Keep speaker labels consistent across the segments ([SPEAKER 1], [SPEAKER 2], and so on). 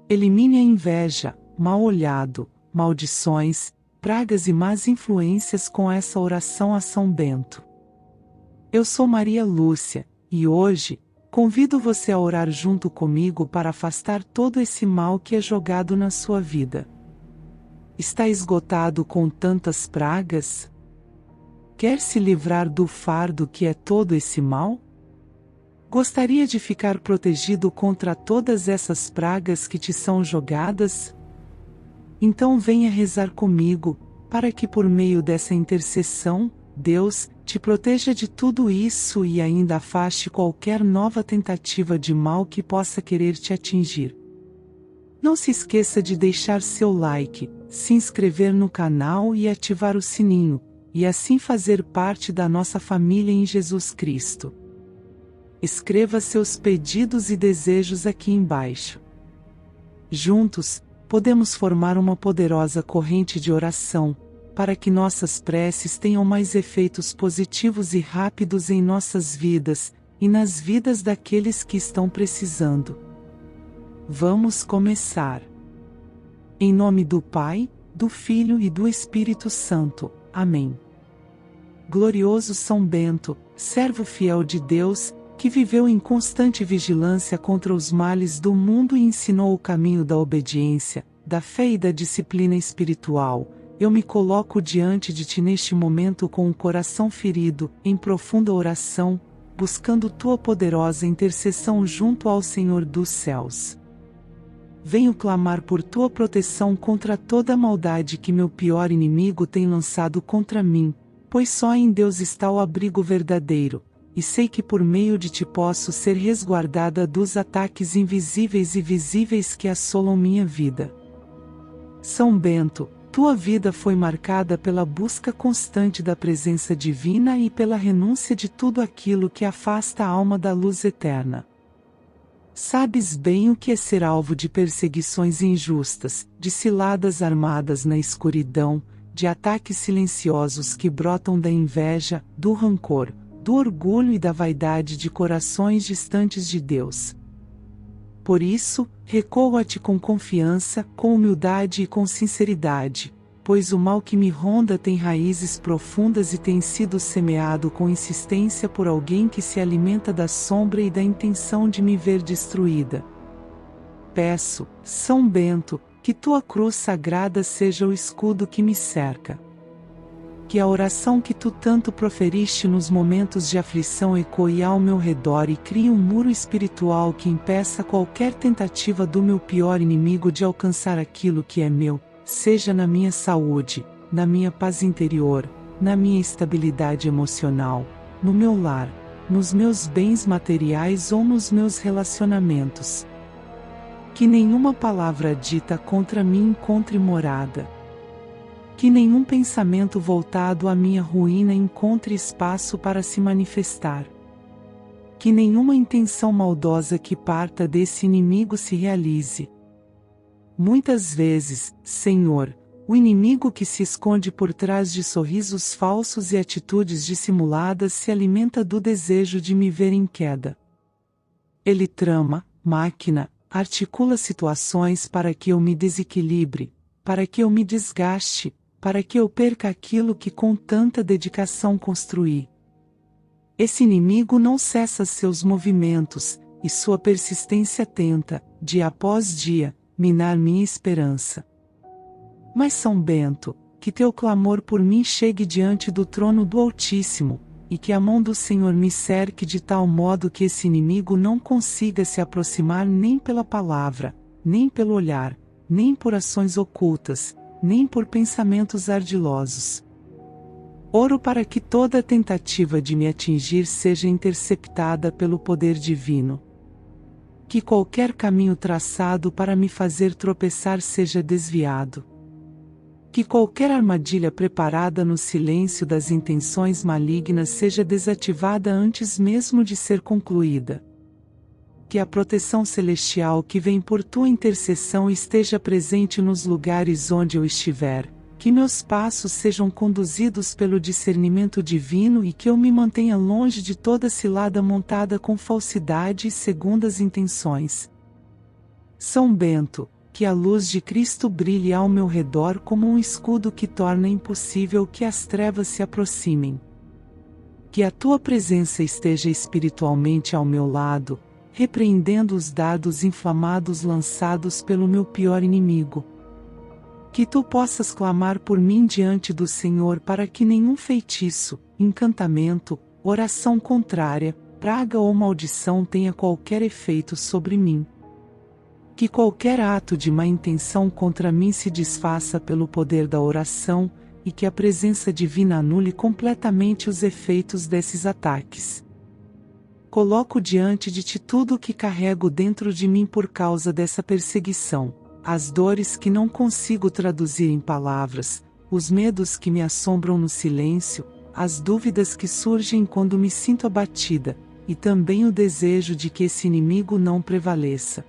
[SPEAKER 1] Elimine a inveja, mal olhado, maldições, pragas e más influências com essa oração a São Bento. Eu sou Maria Lúcia, e hoje, convido você a orar junto comigo para afastar todo esse mal que é jogado na sua vida. Está esgotado com tantas pragas? Quer se livrar do fardo que é todo esse mal? Gostaria de ficar protegido contra todas essas pragas que te são jogadas? Então venha rezar comigo, para que por meio dessa intercessão, Deus te proteja de tudo isso e ainda afaste qualquer nova tentativa de mal que possa querer te atingir. Não se esqueça de deixar seu like, se inscrever no canal e ativar o sininho, e assim fazer parte da nossa família em Jesus Cristo. Escreva seus pedidos e desejos aqui embaixo. Juntos, podemos formar uma poderosa corrente de oração, para que nossas preces tenham mais efeitos positivos e rápidos em nossas vidas, e nas vidas daqueles que estão precisando. Vamos começar. Em nome do Pai, do Filho e do Espírito Santo. Amém. Glorioso São Bento, servo fiel de Deus, que viveu em constante vigilância contra os males do mundo e ensinou o caminho da obediência, da fé e da disciplina espiritual, eu me coloco diante de ti neste momento com o coração ferido, em profunda oração, buscando tua poderosa intercessão junto ao Senhor dos céus. Venho clamar por tua proteção contra toda a maldade que meu pior inimigo tem lançado contra mim, pois só em Deus está o abrigo verdadeiro, e sei que por meio de ti posso ser resguardada dos ataques invisíveis e visíveis que assolam minha vida. São Bento, tua vida foi marcada pela busca constante da presença divina e pela renúncia de tudo aquilo que afasta a alma da luz eterna. Sabes bem o que é ser alvo de perseguições injustas, de ciladas armadas na escuridão, de ataques silenciosos que brotam da inveja, do rancor, do orgulho e da vaidade de corações distantes de Deus. Por isso, recorro a ti com confiança, com humildade e com sinceridade, pois o mal que me ronda tem raízes profundas e tem sido semeado com insistência por alguém que se alimenta da sombra e da intenção de me ver destruída. Peço, São Bento, que tua cruz sagrada seja o escudo que me cerca. Que a oração que tu tanto proferiste nos momentos de aflição ecoe ao meu redor e crie um muro espiritual que impeça qualquer tentativa do meu pior inimigo de alcançar aquilo que é meu, seja na minha saúde, na minha paz interior, na minha estabilidade emocional, no meu lar, nos meus bens materiais ou nos meus relacionamentos. Que nenhuma palavra dita contra mim encontre morada. Que nenhum pensamento voltado à minha ruína encontre espaço para se manifestar. Que nenhuma intenção maldosa que parta desse inimigo se realize. Muitas vezes, Senhor, o inimigo que se esconde por trás de sorrisos falsos e atitudes dissimuladas se alimenta do desejo de me ver em queda. Ele trama, maquina, articula situações para que eu me desequilibre, para que eu me desgaste, para que eu perca aquilo que com tanta dedicação construí. Esse inimigo não cessa seus movimentos, e sua persistência tenta, dia após dia, minar minha esperança. Mas São Bento, que teu clamor por mim chegue diante do trono do Altíssimo, e que a mão do Senhor me cerque de tal modo que esse inimigo não consiga se aproximar nem pela palavra, nem pelo olhar, nem por ações ocultas, nem por pensamentos ardilosos. Oro para que toda tentativa de me atingir seja interceptada pelo poder divino. Que qualquer caminho traçado para me fazer tropeçar seja desviado. Que qualquer armadilha preparada no silêncio das intenções malignas seja desativada antes mesmo de ser concluída. Que a proteção celestial que vem por tua intercessão esteja presente nos lugares onde eu estiver, que meus passos sejam conduzidos pelo discernimento divino e que eu me mantenha longe de toda cilada montada com falsidade e segundas intenções. São Bento, que a luz de Cristo brilhe ao meu redor como um escudo que torna impossível que as trevas se aproximem. Que a tua presença esteja espiritualmente ao meu lado, repreendendo os dardos inflamados lançados pelo meu pior inimigo. Que tu possas clamar por mim diante do Senhor para que nenhum feitiço, encantamento, oração contrária, praga ou maldição tenha qualquer efeito sobre mim. Que qualquer ato de má intenção contra mim se desfaça pelo poder da oração, e que a presença divina anule completamente os efeitos desses ataques. Coloco diante de ti tudo o que carrego dentro de mim por causa dessa perseguição, as dores que não consigo traduzir em palavras, os medos que me assombram no silêncio, as dúvidas que surgem quando me sinto abatida, e também o desejo de que esse inimigo não prevaleça.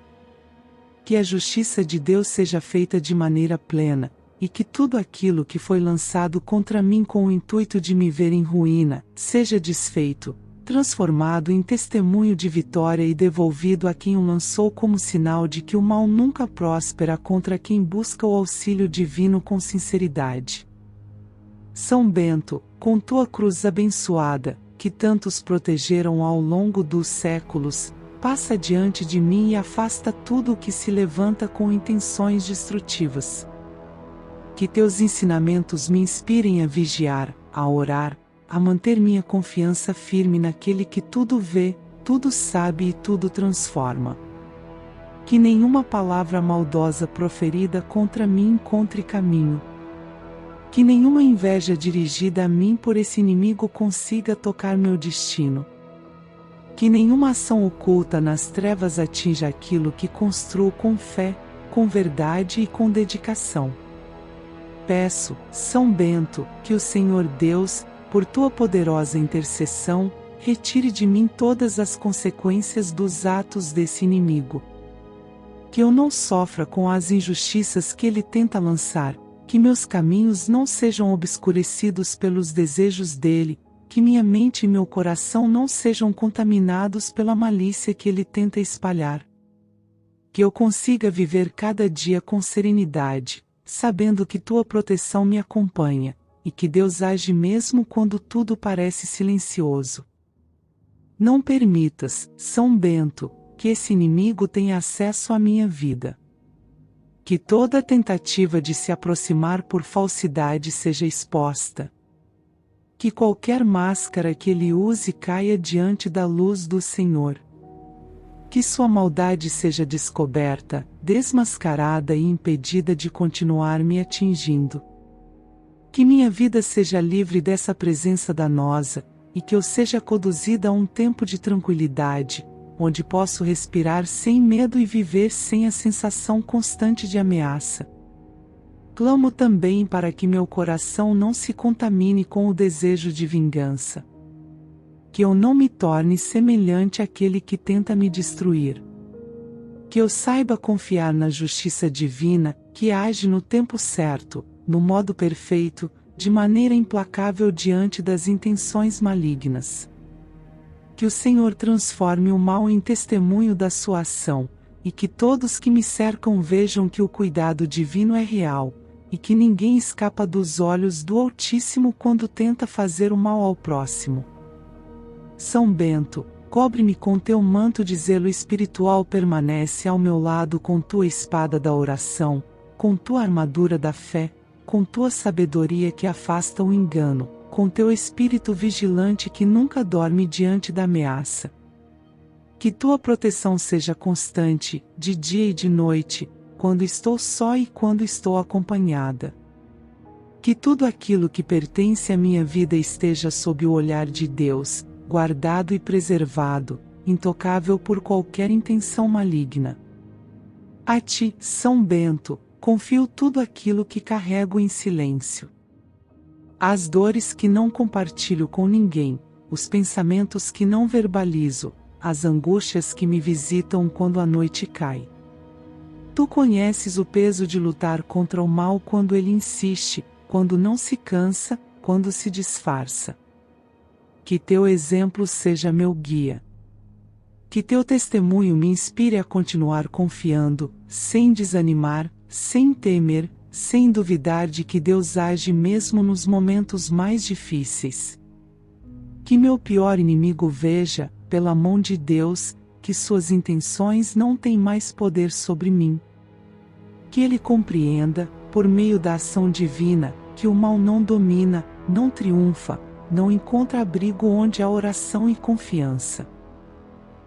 [SPEAKER 1] Que a justiça de Deus seja feita de maneira plena, e que tudo aquilo que foi lançado contra mim com o intuito de me ver em ruína, seja desfeito, transformado em testemunho de vitória e devolvido a quem o lançou como sinal de que o mal nunca próspera contra quem busca o auxílio divino com sinceridade. São Bento, com tua cruz abençoada, que tantos protegeram ao longo dos séculos, passa diante de mim e afasta tudo o que se levanta com intenções destrutivas. Que teus ensinamentos me inspirem a vigiar, a orar, a manter minha confiança firme naquele que tudo vê, tudo sabe e tudo transforma. Que nenhuma palavra maldosa proferida contra mim encontre caminho. Que nenhuma inveja dirigida a mim por esse inimigo consiga tocar meu destino. Que nenhuma ação oculta nas trevas atinja aquilo que construo com fé, com verdade e com dedicação. Peço, São Bento, que o Senhor Deus, por tua poderosa intercessão, retire de mim todas as consequências dos atos desse inimigo. Que eu não sofra com as injustiças que ele tenta lançar, que meus caminhos não sejam obscurecidos pelos desejos dele, que minha mente e meu coração não sejam contaminados pela malícia que ele tenta espalhar. Que eu consiga viver cada dia com serenidade, sabendo que tua proteção me acompanha, e que Deus age mesmo quando tudo parece silencioso. Não permitas, São Bento, que esse inimigo tenha acesso à minha vida. Que toda tentativa de se aproximar por falsidade seja exposta. Que qualquer máscara que ele use caia diante da luz do Senhor. Que sua maldade seja descoberta, desmascarada e impedida de continuar me atingindo. Que minha vida seja livre dessa presença danosa, e que eu seja conduzida a um tempo de tranquilidade, onde posso respirar sem medo e viver sem a sensação constante de ameaça. Clamo também para que meu coração não se contamine com o desejo de vingança. Que eu não me torne semelhante àquele que tenta me destruir. Que eu saiba confiar na justiça divina, que age no tempo certo, no modo perfeito, de maneira implacável diante das intenções malignas. Que o Senhor transforme o mal em testemunho da sua ação, e que todos que me cercam vejam que o cuidado divino é real, e que ninguém escapa dos olhos do Altíssimo quando tenta fazer o mal ao próximo. São Bento, cobre-me com teu manto de zelo espiritual, permanece ao meu lado com tua espada da oração, com tua armadura da fé, com tua sabedoria que afasta o engano, com teu espírito vigilante que nunca dorme diante da ameaça. Que tua proteção seja constante, de dia e de noite, quando estou só e quando estou acompanhada. Que tudo aquilo que pertence à minha vida esteja sob o olhar de Deus, guardado e preservado, intocável por qualquer intenção maligna. A ti, São Bento, confio tudo aquilo que carrego em silêncio. As dores que não compartilho com ninguém, os pensamentos que não verbalizo, as angústias que me visitam quando a noite cai. Tu conheces o peso de lutar contra o mal quando ele insiste, quando não se cansa, quando se disfarça. Que teu exemplo seja meu guia. Que teu testemunho me inspire a continuar confiando, sem desanimar, sem temer, sem duvidar de que Deus age mesmo nos momentos mais difíceis. Que meu pior inimigo veja, pela mão de Deus, que suas intenções não têm mais poder sobre mim. Que ele compreenda, por meio da ação divina, que o mal não domina, não triunfa, não encontra abrigo onde há oração e confiança.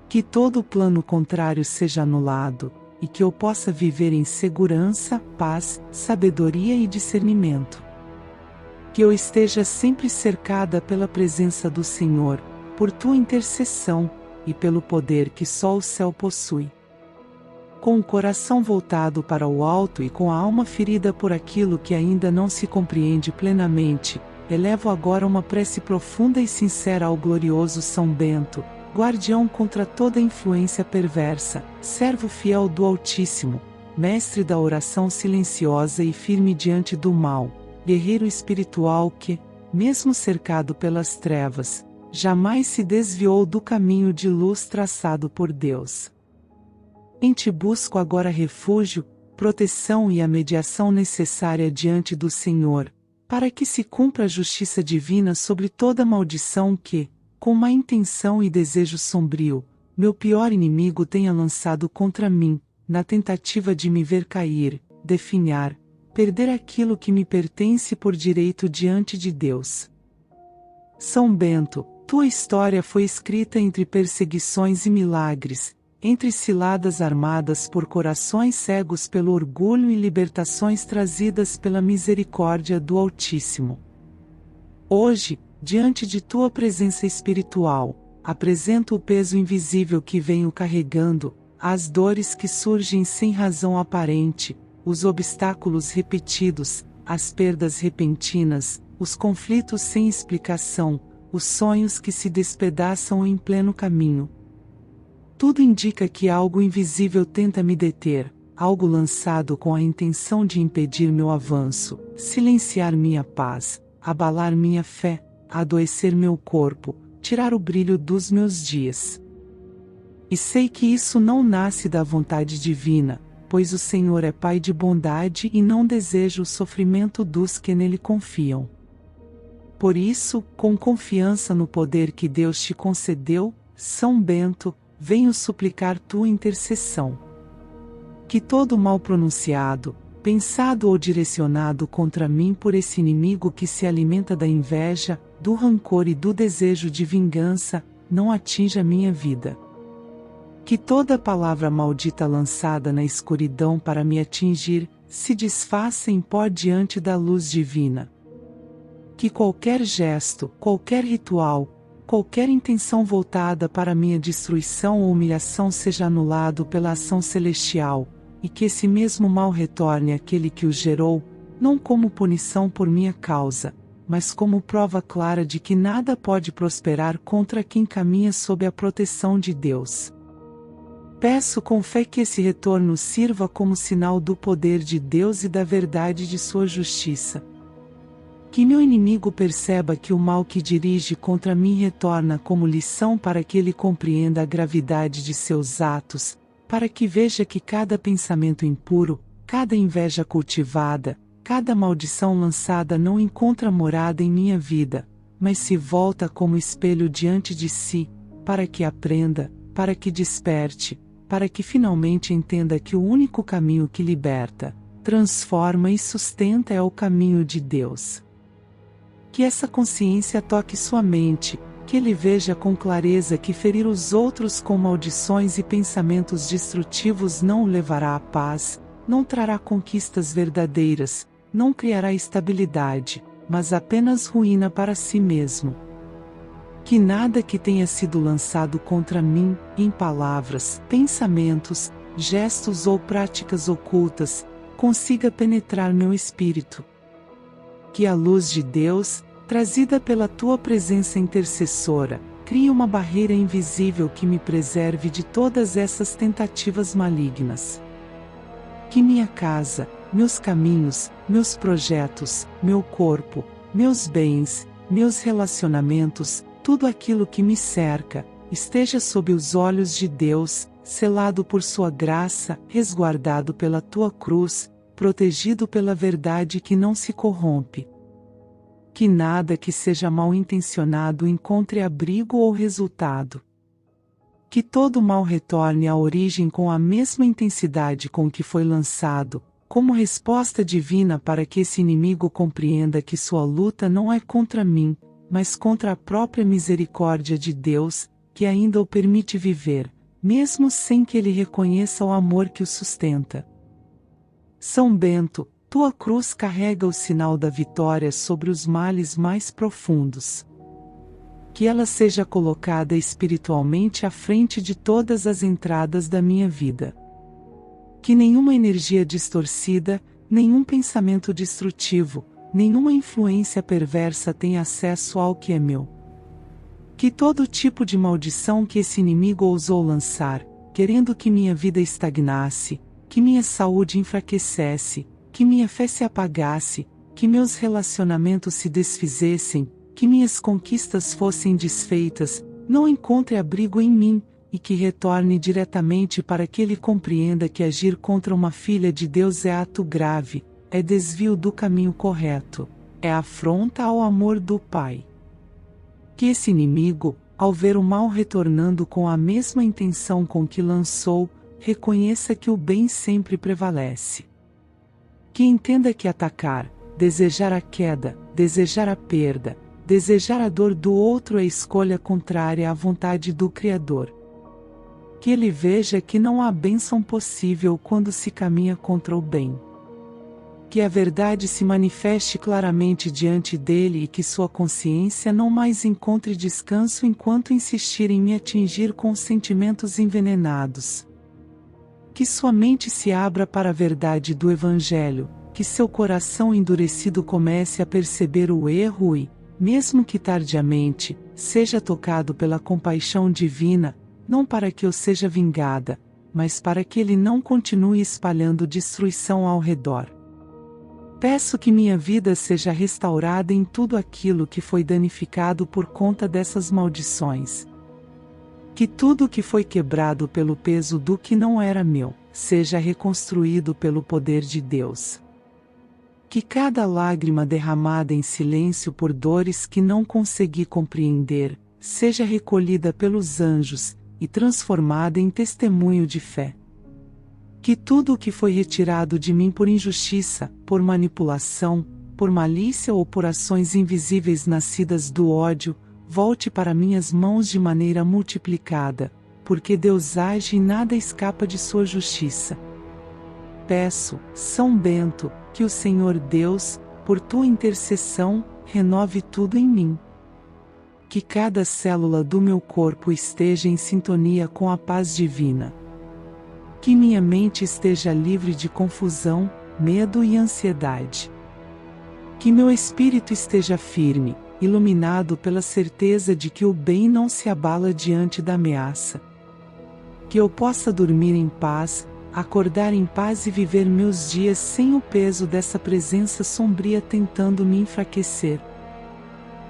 [SPEAKER 1] Que todo plano contrário seja anulado, e que eu possa viver em segurança, paz, sabedoria e discernimento. Que eu esteja sempre cercada pela presença do Senhor, por tua intercessão, e pelo poder que só o céu possui. Com o coração voltado para o alto e com a alma ferida por aquilo que ainda não se compreende plenamente, elevo agora uma prece profunda e sincera ao glorioso São Bento, guardião contra toda influência perversa, servo fiel do Altíssimo, mestre da oração silenciosa e firme diante do mal, guerreiro espiritual que, mesmo cercado pelas trevas, jamais se desviou do caminho de luz traçado por Deus. Em ti busco agora refúgio, proteção e a mediação necessária diante do Senhor, para que se cumpra a justiça divina sobre toda maldição que, com má intenção e desejo sombrio, meu pior inimigo tenha lançado contra mim, na tentativa de me ver cair, definhar, perder aquilo que me pertence por direito diante de Deus. São Bento, tua história foi escrita entre perseguições e milagres, entre ciladas armadas por corações cegos pelo orgulho e libertações trazidas pela misericórdia do Altíssimo. Hoje, diante de tua presença espiritual, apresento o peso invisível que venho carregando, as dores que surgem sem razão aparente, os obstáculos repetidos, as perdas repentinas, os conflitos sem explicação, os sonhos que se despedaçam em pleno caminho. Tudo indica que algo invisível tenta me deter, algo lançado com a intenção de impedir meu avanço, silenciar minha paz, abalar minha fé, adoecer meu corpo, tirar o brilho dos meus dias. E sei que isso não nasce da vontade divina, pois o Senhor é Pai de bondade e não deseja o sofrimento dos que nele confiam. Por isso, com confiança no poder que Deus te concedeu, São Bento, venho suplicar tua intercessão. Que todo mal pronunciado, pensado ou direcionado contra mim por esse inimigo que se alimenta da inveja, do rancor e do desejo de vingança, não atinja minha vida. Que toda palavra maldita lançada na escuridão para me atingir, se desfaça em pó diante da luz divina. Que qualquer gesto, qualquer ritual, qualquer intenção voltada para minha destruição ou humilhação seja anulado pela ação celestial, e que esse mesmo mal retorne àquele que o gerou, não como punição por minha causa, mas como prova clara de que nada pode prosperar contra quem caminha sob a proteção de Deus. Peço com fé que esse retorno sirva como sinal do poder de Deus e da verdade de sua justiça. Que meu inimigo perceba que o mal que dirige contra mim retorna como lição para que ele compreenda a gravidade de seus atos, para que veja que cada pensamento impuro, cada inveja cultivada, cada maldição lançada não encontra morada em minha vida, mas se volta como espelho diante de si, para que aprenda, para que desperte, para que finalmente entenda que o único caminho que liberta, transforma e sustenta é o caminho de Deus. Que essa consciência toque sua mente, que ele veja com clareza que ferir os outros com maldições e pensamentos destrutivos não o levará à paz, não trará conquistas verdadeiras, não criará estabilidade, mas apenas ruína para si mesmo. Que nada que tenha sido lançado contra mim, em palavras, pensamentos, gestos ou práticas ocultas, consiga penetrar meu espírito. Que a luz de Deus, trazida pela tua presença intercessora, crie uma barreira invisível que me preserve de todas essas tentativas malignas. Que minha casa, meus caminhos, meus projetos, meu corpo, meus bens, meus relacionamentos, tudo aquilo que me cerca, esteja sob os olhos de Deus, selado por sua graça, resguardado pela tua cruz, protegido pela verdade que não se corrompe. Que nada que seja mal intencionado encontre abrigo ou resultado. Que todo mal retorne à origem com a mesma intensidade com que foi lançado, como resposta divina para que esse inimigo compreenda que sua luta não é contra mim, mas contra a própria misericórdia de Deus, que ainda o permite viver, mesmo sem que ele reconheça o amor que o sustenta. São Bento, tua cruz carrega o sinal da vitória sobre os males mais profundos. Que ela seja colocada espiritualmente à frente de todas as entradas da minha vida. Que nenhuma energia distorcida, nenhum pensamento destrutivo, nenhuma influência perversa tenha acesso ao que é meu. Que todo tipo de maldição que esse inimigo ousou lançar, querendo que minha vida estagnasse, que minha saúde enfraquecesse, que minha fé se apagasse, que meus relacionamentos se desfizessem, que minhas conquistas fossem desfeitas, não encontre abrigo em mim, e que retorne diretamente para que ele compreenda que agir contra uma filha de Deus é ato grave, é desvio do caminho correto, é afronta ao amor do Pai. Que esse inimigo, ao ver o mal retornando com a mesma intenção com que lançou, reconheça que o bem sempre prevalece. Que entenda que atacar, desejar a queda, desejar a perda, desejar a dor do outro é escolha contrária à vontade do Criador. Que ele veja que não há bênção possível quando se caminha contra o bem. Que a verdade se manifeste claramente diante dele e que sua consciência não mais encontre descanso enquanto insistir em me atingir com sentimentos envenenados. Que sua mente se abra para a verdade do Evangelho, que seu coração endurecido comece a perceber o erro e, mesmo que tardiamente, seja tocado pela compaixão divina, não para que eu seja vingada, mas para que ele não continue espalhando destruição ao redor. Peço que minha vida seja restaurada em tudo aquilo que foi danificado por conta dessas maldições. Que tudo que foi quebrado pelo peso do que não era meu, seja reconstruído pelo poder de Deus. Que cada lágrima derramada em silêncio por dores que não consegui compreender, seja recolhida pelos anjos, e transformada em testemunho de fé. Que tudo o que foi retirado de mim por injustiça, por manipulação, por malícia ou por ações invisíveis nascidas do ódio, volte para minhas mãos de maneira multiplicada, porque Deus age e nada escapa de sua justiça. Peço, São Bento, que o Senhor Deus, por tua intercessão, renove tudo em mim. Que cada célula do meu corpo esteja em sintonia com a paz divina. Que minha mente esteja livre de confusão, medo e ansiedade. Que meu espírito esteja firme, iluminado pela certeza de que o bem não se abala diante da ameaça. Que eu possa dormir em paz, acordar em paz e viver meus dias sem o peso dessa presença sombria tentando me enfraquecer.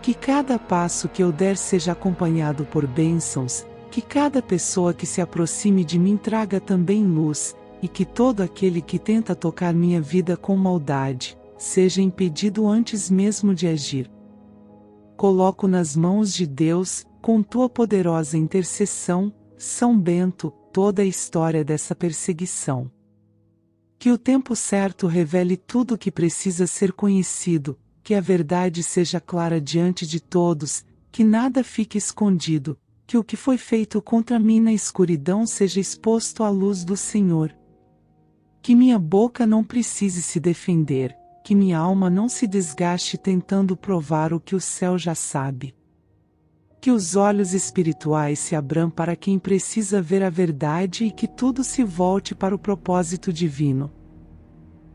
[SPEAKER 1] Que cada passo que eu der seja acompanhado por bênçãos, que cada pessoa que se aproxime de mim traga também luz, e que todo aquele que tenta tocar minha vida com maldade, seja impedido antes mesmo de agir. Coloco nas mãos de Deus, com tua poderosa intercessão, São Bento, toda a história dessa perseguição. Que o tempo certo revele tudo o que precisa ser conhecido, que a verdade seja clara diante de todos, que nada fique escondido, que o que foi feito contra mim na escuridão seja exposto à luz do Senhor. Que minha boca não precise se defender, que minha alma não se desgaste tentando provar o que o céu já sabe. Que os olhos espirituais se abram para quem precisa ver a verdade e que tudo se volte para o propósito divino.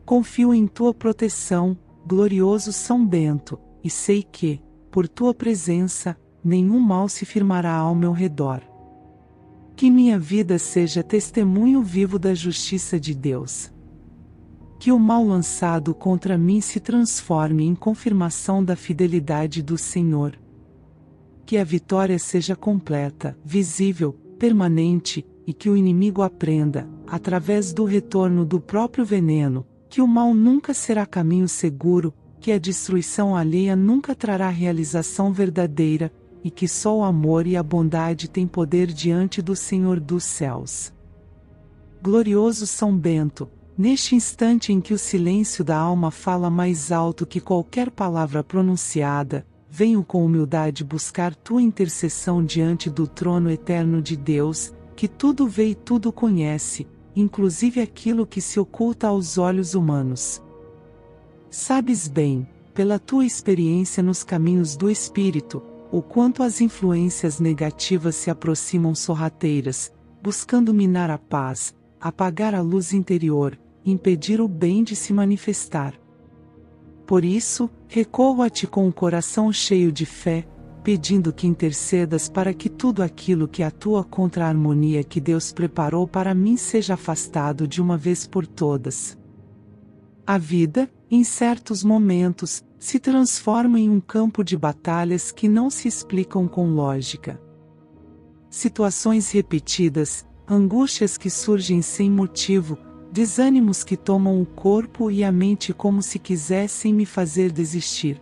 [SPEAKER 1] Confio em tua proteção, glorioso São Bento, e sei que, por tua presença, nenhum mal se firmará ao meu redor. Que minha vida seja testemunho vivo da justiça de Deus. Que o mal lançado contra mim se transforme em confirmação da fidelidade do Senhor. que a vitória seja completa, visível, permanente, e que o inimigo aprenda, através do retorno do próprio veneno, que o mal nunca será caminho seguro, que a destruição alheia nunca trará realização verdadeira, e que só o amor e a bondade têm poder diante do Senhor dos céus. Glorioso São Bento, neste instante em que o silêncio da alma fala mais alto que qualquer palavra pronunciada, venho com humildade buscar tua intercessão diante do trono eterno de Deus, que tudo vê e tudo conhece, inclusive aquilo que se oculta aos olhos humanos. Sabes bem, pela tua experiência nos caminhos do Espírito, o quanto as influências negativas se aproximam sorrateiras, buscando minar a paz, apagar a luz interior, impedir o bem de se manifestar. Por isso, recorro a ti com o coração cheio de fé, pedindo que intercedas para que tudo aquilo que atua contra a harmonia que Deus preparou para mim seja afastado de uma vez por todas. A vida, em certos momentos, se transforma em um campo de batalhas que não se explicam com lógica. Situações repetidas, angústias que surgem sem motivo, desânimos que tomam o corpo e a mente como se quisessem me fazer desistir.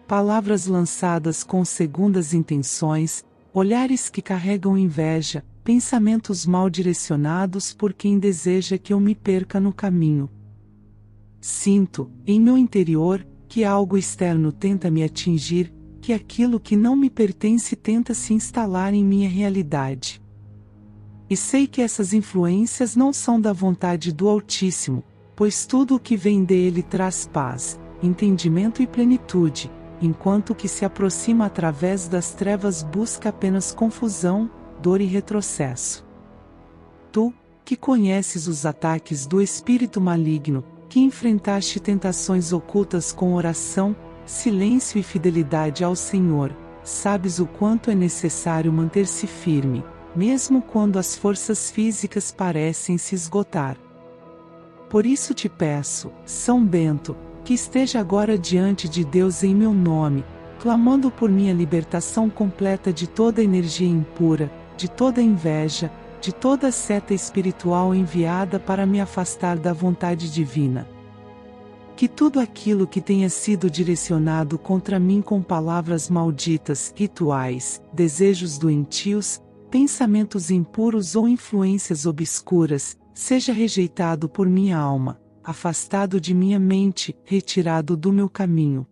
[SPEAKER 1] Palavras lançadas com segundas intenções, olhares que carregam inveja, pensamentos mal direcionados por quem deseja que eu me perca no caminho. Sinto, em meu interior, que algo externo tenta me atingir, que aquilo que não me pertence tenta se instalar em minha realidade. E sei que essas influências não são da vontade do Altíssimo, pois tudo o que vem dele traz paz, entendimento e plenitude, enquanto o que se aproxima através das trevas busca apenas confusão, dor e retrocesso. Tu, que conheces os ataques do espírito maligno, que enfrentaste tentações ocultas com oração, silêncio e fidelidade ao Senhor, sabes o quanto é necessário manter-se firme, mesmo quando as forças físicas parecem se esgotar. Por isso te peço, São Bento, que esteja agora diante de Deus em meu nome, clamando por minha libertação completa de toda energia impura, de toda inveja, de toda seta espiritual enviada para me afastar da vontade divina. Que tudo aquilo que tenha sido direcionado contra mim com palavras malditas, rituais, desejos doentios, pensamentos impuros ou influências obscuras, seja rejeitado por minha alma, afastado de minha mente, retirado do meu caminho.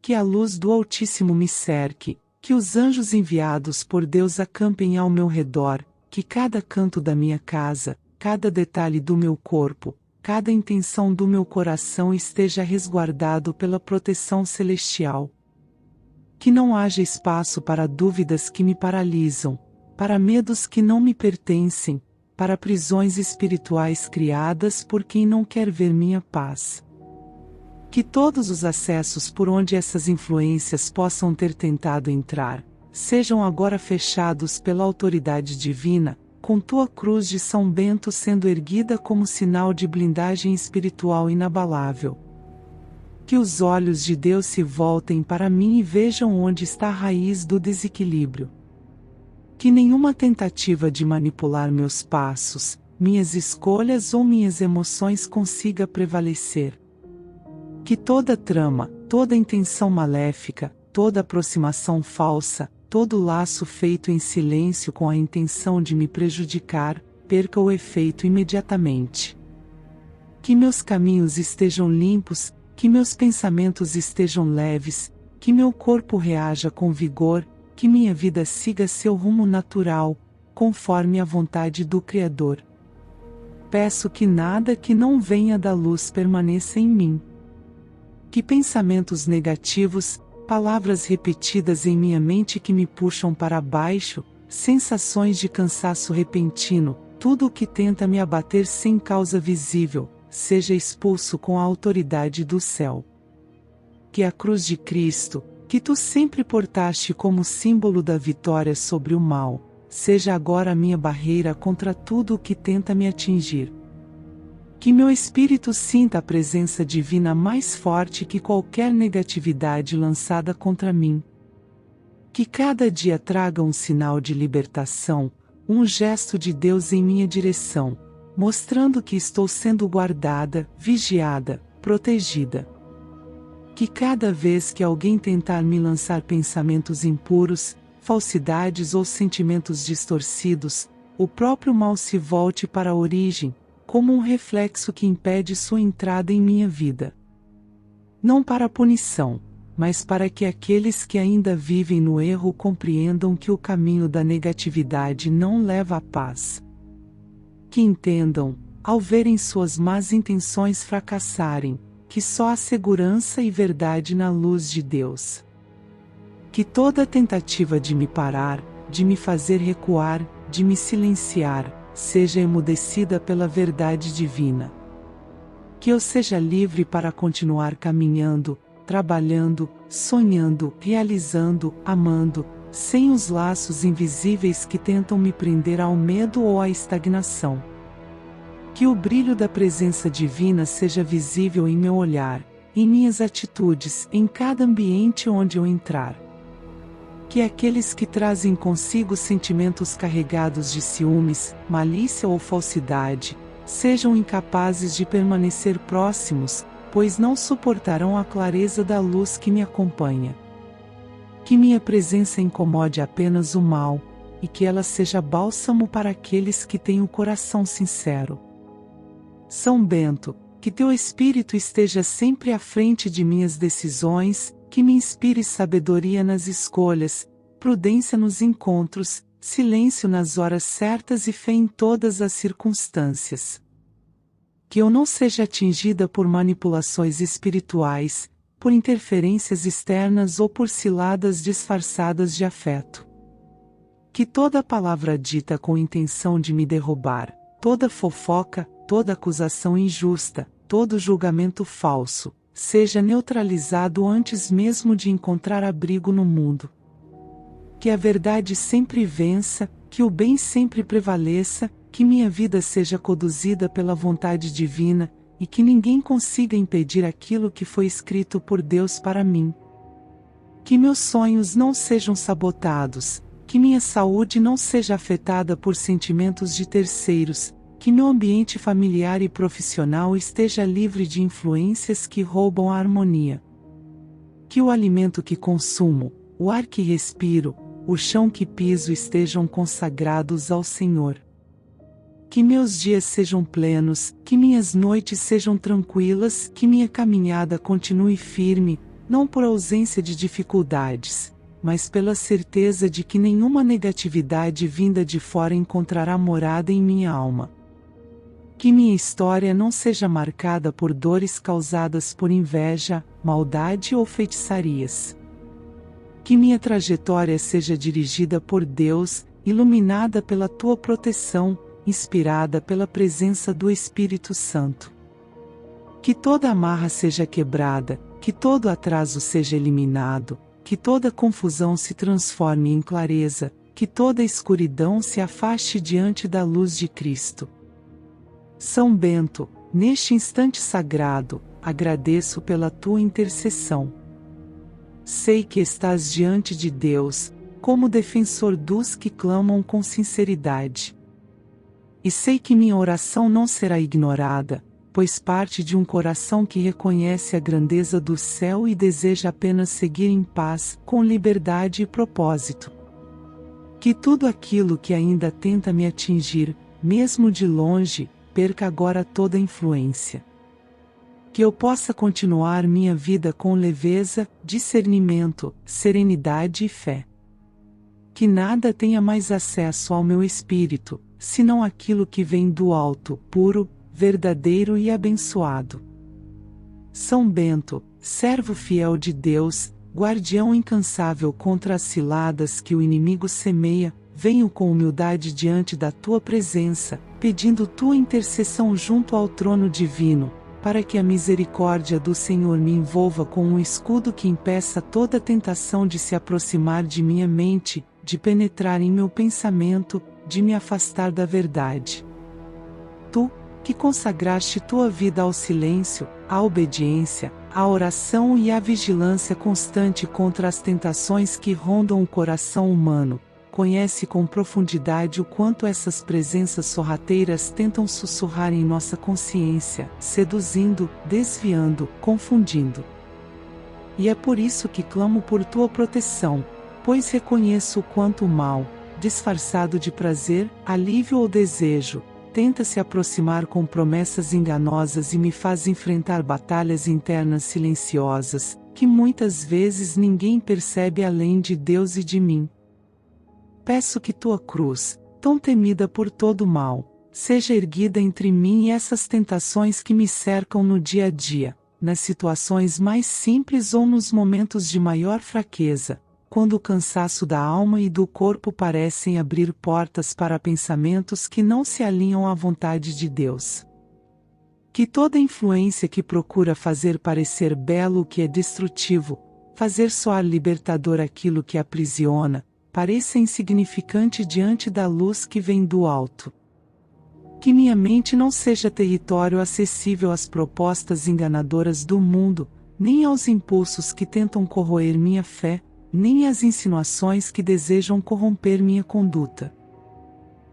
[SPEAKER 1] Que a luz do Altíssimo me cerque, que os anjos enviados por Deus acampem ao meu redor, que cada canto da minha casa, cada detalhe do meu corpo, cada intenção do meu coração esteja resguardado pela proteção celestial. Que não haja espaço para dúvidas que me paralisam, para medos que não me pertencem, para prisões espirituais criadas por quem não quer ver minha paz. Que todos os acessos por onde essas influências possam ter tentado entrar, sejam agora fechados pela autoridade divina, com tua cruz de São Bento sendo erguida como sinal de blindagem espiritual inabalável. Que os olhos de Deus se voltem para mim e vejam onde está a raiz do desequilíbrio. Que nenhuma tentativa de manipular meus passos, minhas escolhas ou minhas emoções consiga prevalecer. Que toda trama, toda intenção maléfica, toda aproximação falsa, todo laço feito em silêncio com a intenção de me prejudicar, perca o efeito imediatamente. Que meus caminhos estejam limpos, que meus pensamentos estejam leves, que meu corpo reaja com vigor, que minha vida siga seu rumo natural, conforme a vontade do Criador. Peço que nada que não venha da luz permaneça em mim. Que pensamentos negativos, palavras repetidas em minha mente que me puxam para baixo, sensações de cansaço repentino, tudo o que tenta me abater sem causa visível, seja expulso com a autoridade do céu. Que a cruz de Cristo, que tu sempre portaste como símbolo da vitória sobre o mal, seja agora a minha barreira contra tudo o que tenta me atingir. Que meu espírito sinta a presença divina mais forte que qualquer negatividade lançada contra mim. Que cada dia traga um sinal de libertação, um gesto de Deus em minha direção, mostrando que estou sendo guardada, vigiada, protegida. Que cada vez que alguém tentar me lançar pensamentos impuros, falsidades ou sentimentos distorcidos, o próprio mal se volte para a origem, como um reflexo que impede sua entrada em minha vida. Não para punição, mas para que aqueles que ainda vivem no erro compreendam que o caminho da negatividade não leva à paz. Que entendam, ao verem suas más intenções fracassarem, que só há segurança e verdade na luz de Deus. Que toda tentativa de me parar, de me fazer recuar, de me silenciar, seja emudecida pela verdade divina. Que eu seja livre para continuar caminhando, trabalhando, sonhando, realizando, amando, sem os laços invisíveis que tentam me prender ao medo ou à estagnação. Que o brilho da presença divina seja visível em meu olhar, em minhas atitudes, em cada ambiente onde eu entrar. Que aqueles que trazem consigo sentimentos carregados de ciúmes, malícia ou falsidade, sejam incapazes de permanecer próximos, pois não suportarão a clareza da luz que me acompanha. Que minha presença incomode apenas o mal, e que ela seja bálsamo para aqueles que têm o coração sincero. São Bento, que teu Espírito esteja sempre à frente de minhas decisões, que me inspire sabedoria nas escolhas, prudência nos encontros, silêncio nas horas certas e fé em todas as circunstâncias. Que eu não seja atingida por manipulações espirituais, por interferências externas ou por ciladas disfarçadas de afeto. Que toda palavra dita com intenção de me derrubar, toda fofoca, toda acusação injusta, todo julgamento falso, seja neutralizado antes mesmo de encontrar abrigo no mundo. Que a verdade sempre vença, que o bem sempre prevaleça, que minha vida seja conduzida pela vontade divina, e que ninguém consiga impedir aquilo que foi escrito por Deus para mim. Que meus sonhos não sejam sabotados, que minha saúde não seja afetada por sentimentos de terceiros, que meu ambiente familiar e profissional esteja livre de influências que roubam a harmonia. Que o alimento que consumo, o ar que respiro, o chão que piso estejam consagrados ao Senhor. Que meus dias sejam plenos, que minhas noites sejam tranquilas, que minha caminhada continue firme, não por ausência de dificuldades, mas pela certeza de que nenhuma negatividade vinda de fora encontrará morada em minha alma. Que minha história não seja marcada por dores causadas por inveja, maldade ou feitiçarias. Que minha trajetória seja dirigida por Deus, iluminada pela tua proteção, inspirada pela presença do Espírito Santo. Que toda amarra seja quebrada, que todo atraso seja eliminado, que toda confusão se transforme em clareza, que toda escuridão se afaste diante da luz de Cristo. São Bento, neste instante sagrado, agradeço pela tua intercessão. Sei que estás diante de Deus, como defensor dos que clamam com sinceridade. E sei que minha oração não será ignorada, pois parte de um coração que reconhece a grandeza do céu e deseja apenas seguir em paz, com liberdade e propósito. Que tudo aquilo que ainda tenta me atingir, mesmo de longe, perca agora toda influência. Que eu possa continuar minha vida com leveza, discernimento, serenidade e fé. Que nada tenha mais acesso ao meu espírito, senão aquilo que vem do alto, puro, verdadeiro e abençoado. São Bento, servo fiel de Deus, guardião incansável contra as ciladas que o inimigo semeia, venho com humildade diante da tua presença, pedindo tua intercessão junto ao trono divino, para que a misericórdia do Senhor me envolva com um escudo que impeça toda tentação de se aproximar de minha mente, de penetrar em meu pensamento, de me afastar da verdade. Tu, que consagraste tua vida ao silêncio, à obediência, à oração e à vigilância constante contra as tentações que rondam o coração humano. Conhece com profundidade o quanto essas presenças sorrateiras tentam sussurrar em nossa consciência, seduzindo, desviando, confundindo. E é por isso que clamo por tua proteção, pois reconheço o quanto o mal, disfarçado de prazer, alívio ou desejo, tenta se aproximar com promessas enganosas e me faz enfrentar batalhas internas silenciosas, que muitas vezes ninguém percebe além de Deus e de mim. Peço que tua cruz, tão temida por todo o mal, seja erguida entre mim e essas tentações que me cercam no dia a dia, nas situações mais simples ou nos momentos de maior fraqueza, quando o cansaço da alma e do corpo parecem abrir portas para pensamentos que não se alinham à vontade de Deus. Que toda influência que procura fazer parecer belo o que é destrutivo, fazer soar libertador aquilo que aprisiona, pareça insignificante diante da luz que vem do alto. Que minha mente não seja território acessível às propostas enganadoras do mundo, nem aos impulsos que tentam corroer minha fé, nem às insinuações que desejam corromper minha conduta.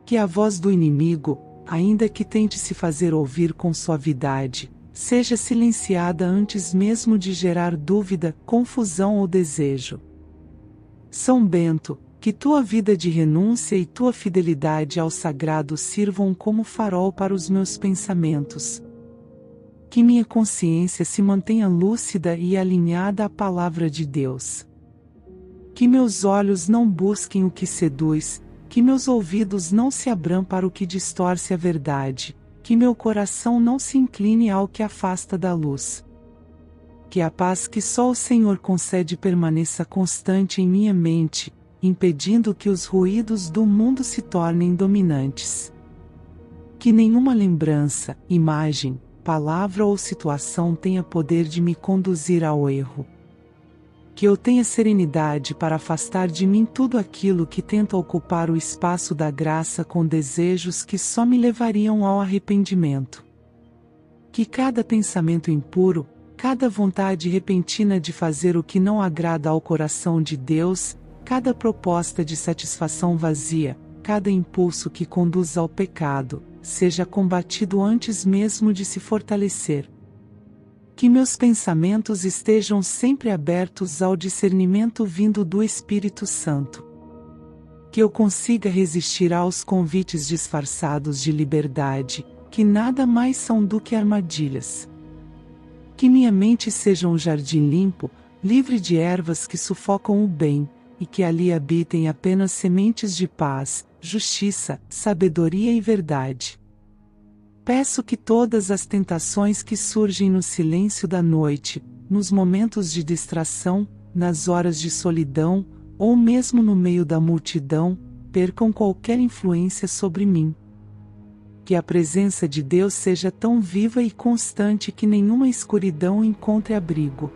[SPEAKER 1] Que a voz do inimigo, ainda que tente se fazer ouvir com suavidade, seja silenciada antes mesmo de gerar dúvida, confusão ou desejo. São Bento, que tua vida de renúncia e tua fidelidade ao sagrado sirvam como farol para os meus pensamentos. Que minha consciência se mantenha lúcida e alinhada à palavra de Deus. Que meus olhos não busquem o que seduz, que meus ouvidos não se abram para o que distorce a verdade, que meu coração não se incline ao que afasta da luz. Que a paz que só o Senhor concede permaneça constante em minha mente, impedindo que os ruídos do mundo se tornem dominantes. Que nenhuma lembrança, imagem, palavra ou situação tenha poder de me conduzir ao erro. Que eu tenha serenidade para afastar de mim tudo aquilo que tenta ocupar o espaço da graça com desejos que só me levariam ao arrependimento. Que cada pensamento impuro, cada vontade repentina de fazer o que não agrada ao coração de Deus, cada proposta de satisfação vazia, cada impulso que conduz ao pecado, seja combatido antes mesmo de se fortalecer. Que meus pensamentos estejam sempre abertos ao discernimento vindo do Espírito Santo. Que eu consiga resistir aos convites disfarçados de liberdade, que nada mais são do que armadilhas. Que minha mente seja um jardim limpo, livre de ervas que sufocam o bem, e que ali habitem apenas sementes de paz, justiça, sabedoria e verdade. Peço que todas as tentações que surgem no silêncio da noite, nos momentos de distração, nas horas de solidão, ou mesmo no meio da multidão, percam qualquer influência sobre mim. Que a presença de Deus seja tão viva e constante que nenhuma escuridão encontre abrigo.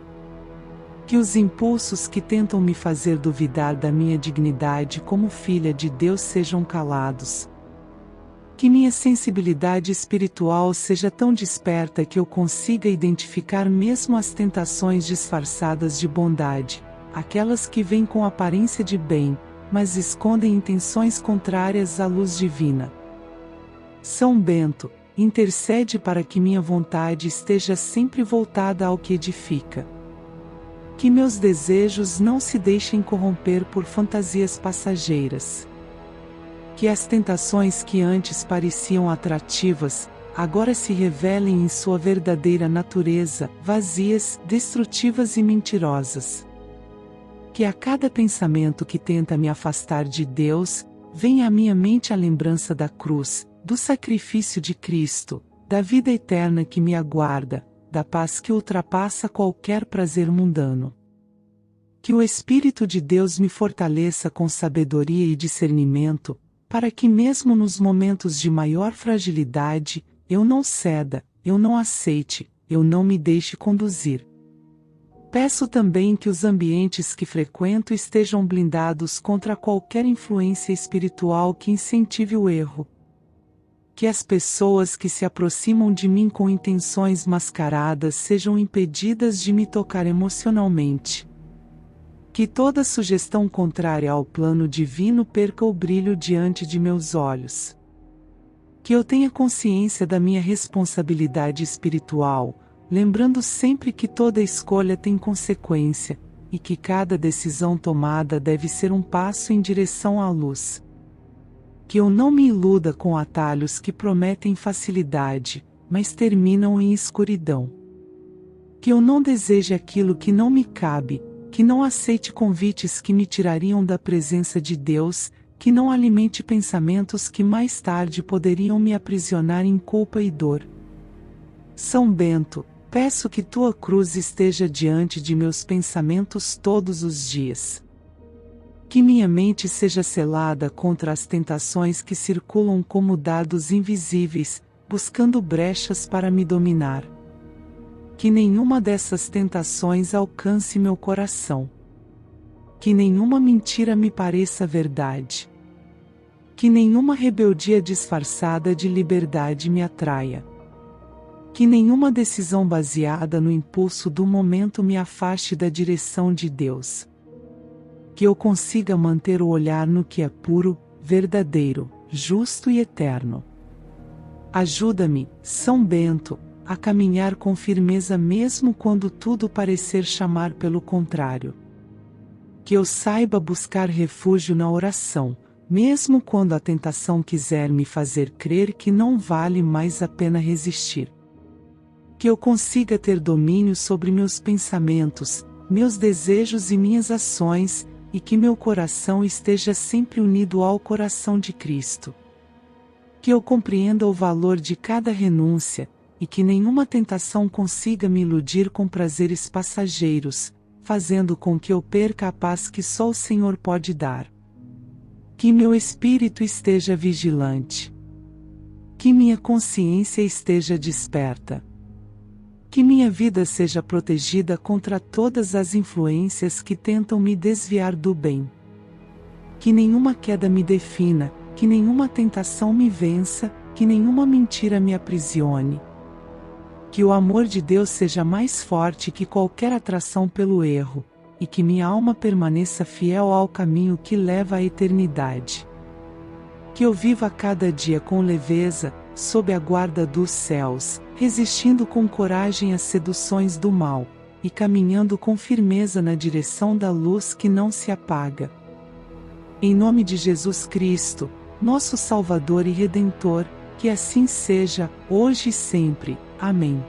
[SPEAKER 1] Que os impulsos que tentam me fazer duvidar da minha dignidade como filha de Deus sejam calados. Que minha sensibilidade espiritual seja tão desperta que eu consiga identificar mesmo as tentações disfarçadas de bondade, aquelas que vêm com aparência de bem, mas escondem intenções contrárias à luz divina. São Bento, intercede para que minha vontade esteja sempre voltada ao que edifica. Que meus desejos não se deixem corromper por fantasias passageiras. Que as tentações que antes pareciam atrativas, agora se revelem em sua verdadeira natureza, vazias, destrutivas e mentirosas. Que a cada pensamento que tenta me afastar de Deus, venha à minha mente a lembrança da cruz, do sacrifício de Cristo, da vida eterna que me aguarda, da paz que ultrapassa qualquer prazer mundano. Que o Espírito de Deus me fortaleça com sabedoria e discernimento, para que mesmo nos momentos de maior fragilidade, eu não ceda, eu não aceite, eu não me deixe conduzir. Peço também que os ambientes que frequento estejam blindados contra qualquer influência espiritual que incentive o erro. Que as pessoas que se aproximam de mim com intenções mascaradas sejam impedidas de me tocar emocionalmente. Que toda sugestão contrária ao plano divino perca o brilho diante de meus olhos. Que eu tenha consciência da minha responsabilidade espiritual, lembrando sempre que toda escolha tem consequência, e que cada decisão tomada deve ser um passo em direção à luz. Que eu não me iluda com atalhos que prometem facilidade, mas terminam em escuridão. Que eu não deseje aquilo que não me cabe, que não aceite convites que me tirariam da presença de Deus, que não alimente pensamentos que mais tarde poderiam me aprisionar em culpa e dor. São Bento, peço que tua cruz esteja diante de meus pensamentos todos os dias. Que minha mente seja selada contra as tentações que circulam como dardos invisíveis, buscando brechas para me dominar. Que nenhuma dessas tentações alcance meu coração. Que nenhuma mentira me pareça verdade. Que nenhuma rebeldia disfarçada de liberdade me atraia. Que nenhuma decisão baseada no impulso do momento me afaste da direção de Deus. Que eu consiga manter o olhar no que é puro, verdadeiro, justo e eterno. Ajuda-me, São Bento, a caminhar com firmeza mesmo quando tudo parecer chamar pelo contrário. Que eu saiba buscar refúgio na oração, mesmo quando a tentação quiser me fazer crer que não vale mais a pena resistir. Que eu consiga ter domínio sobre meus pensamentos, meus desejos e minhas ações, e que meu coração esteja sempre unido ao coração de Cristo. Que eu compreenda o valor de cada renúncia, e que nenhuma tentação consiga me iludir com prazeres passageiros, fazendo com que eu perca a paz que só o Senhor pode dar. Que meu espírito esteja vigilante. Que minha consciência esteja desperta. Que minha vida seja protegida contra todas as influências que tentam me desviar do bem. Que nenhuma queda me defina, que nenhuma tentação me vença, que nenhuma mentira me aprisione. Que o amor de Deus seja mais forte que qualquer atração pelo erro, e que minha alma permaneça fiel ao caminho que leva à eternidade. Que eu viva cada dia com leveza, sob a guarda dos céus, resistindo com coragem às seduções do mal, e caminhando com firmeza na direção da luz que não se apaga. Em nome de Jesus Cristo, nosso Salvador e Redentor, que assim seja, hoje e sempre. Amém.